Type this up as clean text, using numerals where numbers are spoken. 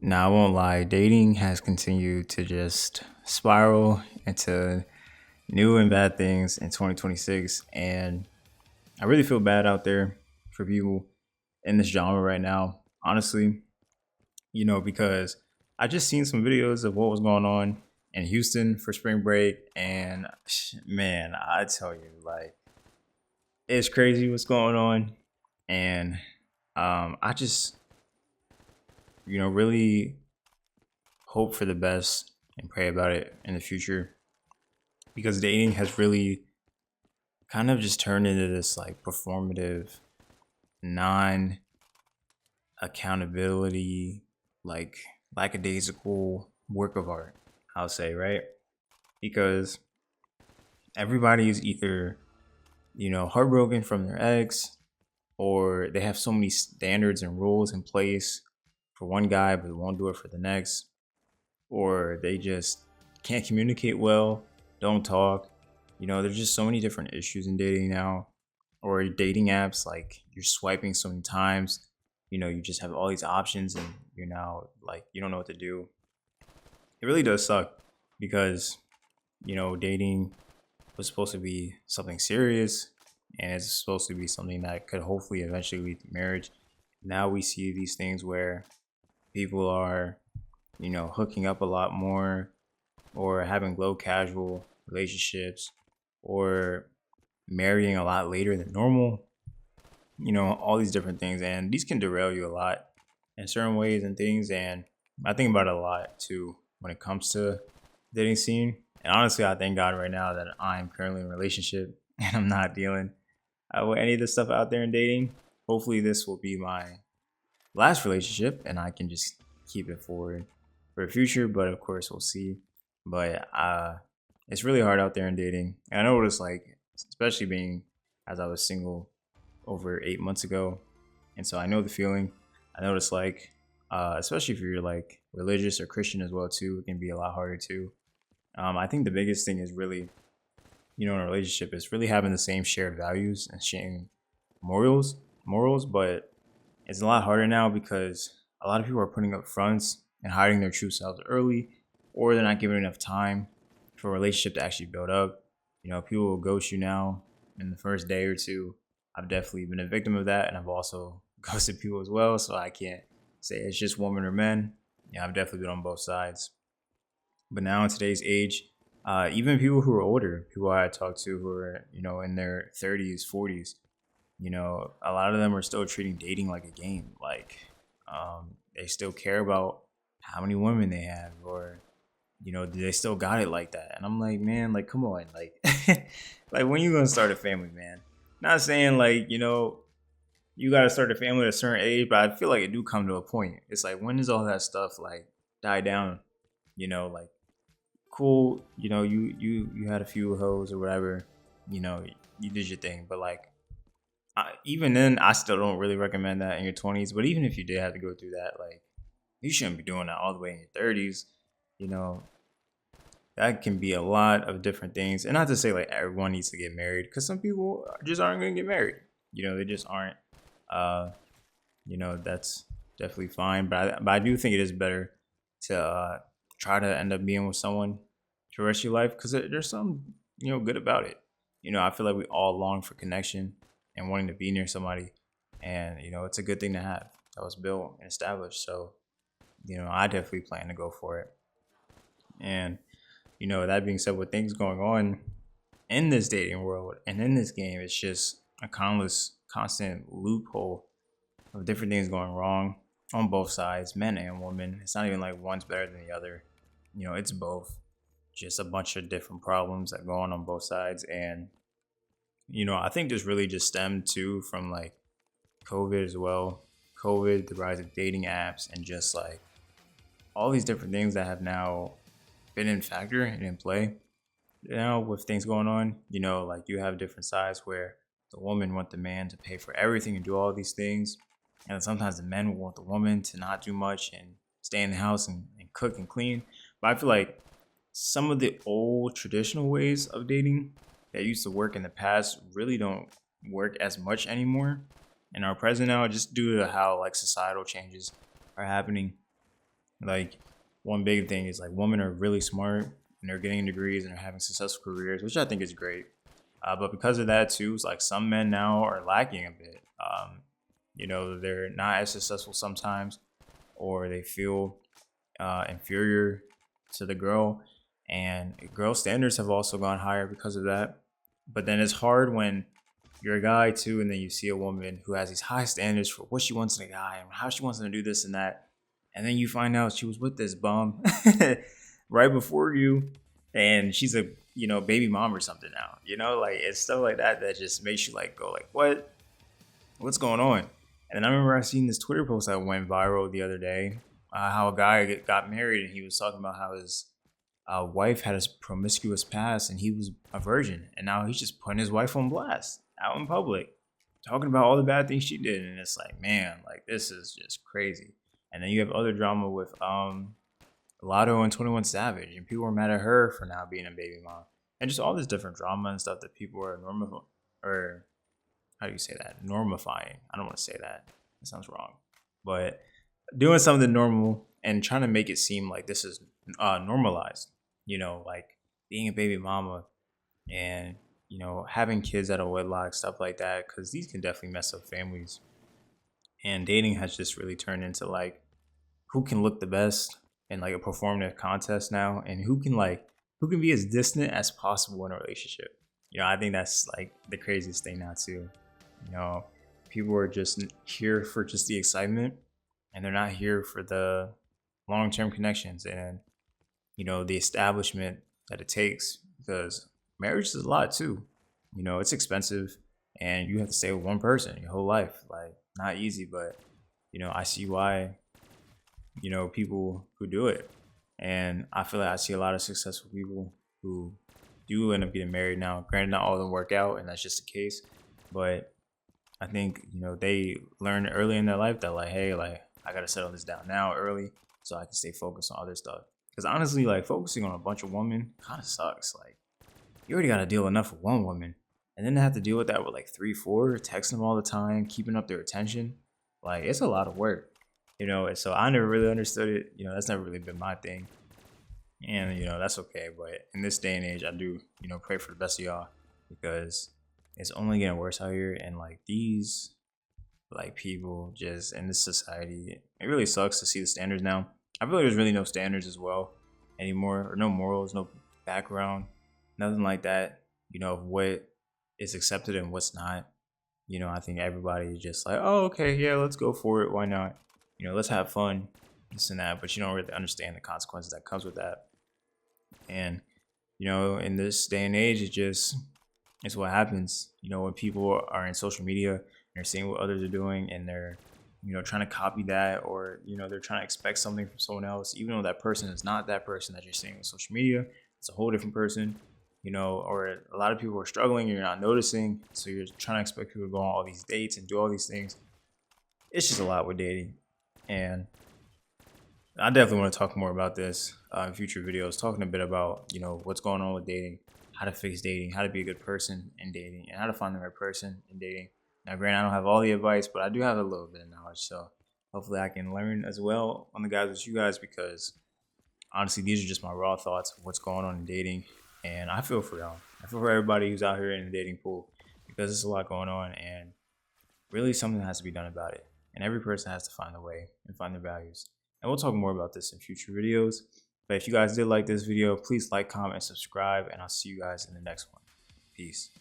Now, I won't lie, dating has continued to just spiral into new and bad things in 2026. And I really feel bad out there for people in this genre right now, honestly, because I just seen some videos of what was going on in Houston for spring break. And man, I tell you, like, it's crazy what's going on. And I just, really hope for the best and pray about it in the future because dating has really kind of just turned into this like performative, non accountability, like lackadaisical work of art, I'll say, right? Because everybody is either, heartbroken from their ex or they have so many standards and rules in place for one guy, but won't do it for the next, or they just can't communicate well, don't talk. There's just so many different issues in dating now, or dating apps. Like you're swiping so many times, you just have all these options, and you're now like you don't know what to do. It really does suck because dating was supposed to be something serious, and it's supposed to be something that could hopefully eventually lead to marriage. Now we see these things where people are hooking up a lot more or having low casual relationships or marrying a lot later than normal, all these different things. And these can derail you a lot in certain ways and things. And I think about it a lot too when it comes to dating scene. And honestly, I thank God right now that I'm currently in a relationship and I'm not dealing with any of the stuff out there in dating. Hopefully, this will be my last relationship and I can just keep it forward for the future. But of course, we'll see. But it's really hard out there in dating. And I know what it's like, especially being as I was single over 8 months ago. And so I know the feeling. I know what it's like, especially if you're like religious or Christian as well too. It can be a lot harder too. I think the biggest thing is really, in a relationship is really having the same shared values and sharing morals, but it's a lot harder now because a lot of people are putting up fronts and hiding their true selves early, or they're not giving enough time for a relationship to actually build up. People will ghost you now in the first day or two. I've definitely been a victim of that, and I've also ghosted people as well. So I can't say it's just women or men. Yeah, I've definitely been on both sides. But now in today's age, even people who are older, people I talk to who are in their 30s, 40s, a lot of them are still treating dating like a game. Like they still care about how many women they have, or do they still got it like that? And I'm like, man, like come on, like like when you gonna start a family, man? Not saying like you gotta start a family at a certain age, but I feel like it do come to a point. It's like when does all that stuff like die down? Like cool, you had a few hoes or whatever, you know, you did your thing, but like even then, I still don't really recommend that in your 20s. But even if you did have to go through that, like you shouldn't be doing that all the way in your 30s. You know, that can be a lot of different things. And not to say like everyone needs to get married, because some people just aren't going to get married. They just aren't. Uh, that's definitely fine. But I do think it is better to try to end up being with someone for the rest of your life because there's some good about it. I feel like we all long for connection and wanting to be near somebody, and it's a good thing to have that was built and established. So I definitely plan to go for it. And that being said, with things going on in this dating world and in this game, it's just a constant loophole of different things going wrong on both sides, men and women. It's not even like one's better than the other. It's both. Just a bunch of different problems that go on both sides. And, I think this really just stemmed too from like COVID as well. COVID, the rise of dating apps, and just like all these different things that have now been in factor and in play now with things going on. Like you have different sides where the woman want the man to pay for everything and do all these things, and sometimes the men will want the woman to not do much and stay in the house and cook and clean. But I feel like some of the old traditional ways of dating that used to work in the past really don't work as much anymore in our present now, just due to how like societal changes are happening. Like one big thing is like women are really smart and they're getting degrees and they're having successful careers, which I think is great. But because of that too, it's like some men now are lacking a bit. They're not as successful sometimes, or they feel inferior to the girl, and girl standards have also gone higher because of that. But then it's hard when you're a guy too, and then you see a woman who has these high standards for what she wants in a guy and how she wants him to do this and that, and then you find out she was with this bum right before you, and she's a baby mom or something now. Like it's stuff like that that just makes you like go like what's going on? And I remember I seen this Twitter post that went viral the other day, how a guy got married and he was talking about how his wife had a promiscuous past and he was a virgin, and now he's just putting his wife on blast out in public, talking about all the bad things she did, and it's like, man, like this is just crazy. And then you have other drama with Lotto and 21 Savage, and people were mad at her for now being a baby mom, and just all this different drama and stuff that people are normal or how do you say that? Normifying. I don't want to say that. That sounds wrong. But doing something normal and trying to make it seem like this is normalized. Like being a baby mama and having kids out of wedlock, stuff like that, because these can definitely mess up families. And dating has just really turned into like who can look the best in like a performative contest now, and who can be as distant as possible in a relationship. I think that's like the craziest thing now too. You know, People are just here for just the excitement, and they're not here for the long-term connections and the establishment that it takes, because marriage is a lot too. It's expensive, and you have to stay with one person your whole life. Like, not easy, but I see why people who do it, and I feel like I see a lot of successful people who do end up getting married now. Granted, not all of them work out, and that's just the case, but I think they learn early in their life that like, hey, like I gotta settle this down now early so I can stay focused on other stuff. Because honestly, like focusing on a bunch of women kind of sucks. Like you already gotta deal enough with one woman, and then to have to deal with that with like three, four, texting them all the time, keeping up their attention. Like it's a lot of work, And so I never really understood it. That's never really been my thing, and that's okay. But in this day and age, I do pray for the best of y'all, because it's only getting worse out here, and like these like people just in this society, it really sucks to see the standards now. I feel like there's really no standards as well anymore, or no morals, no background, nothing like that. Of what is accepted and what's not. I think everybody is just like, oh, okay, yeah, let's go for it. Why not? Let's have fun, this and that. But you don't really understand the consequences that comes with that. And in this day and age, it's what happens. When people are in social media and they're seeing what others are doing, and they're trying to copy that, or they're trying to expect something from someone else, even though that person is not that person that you're seeing on social media. It's a whole different person. Or a lot of people are struggling, you're not noticing, so you're trying to expect people to go on all these dates and do all these things. It's just a lot with dating, and I definitely want to talk more about this in future videos, talking a bit about what's going on with dating, how to fix dating, how to be a good person in dating, and how to find the right person in dating. Now, granted, I don't have all the advice, but I do have a little bit of knowledge, so hopefully I can learn as well on the guys with you guys, because honestly, these are just my raw thoughts of what's going on in dating, and I feel for y'all. I feel for everybody who's out here in the dating pool, because there's a lot going on, and really something has to be done about it. And every person has to find a way and find their values. And we'll talk more about this in future videos. But if you guys did like this video, please like, comment, and subscribe, and I'll see you guys in the next one. Peace.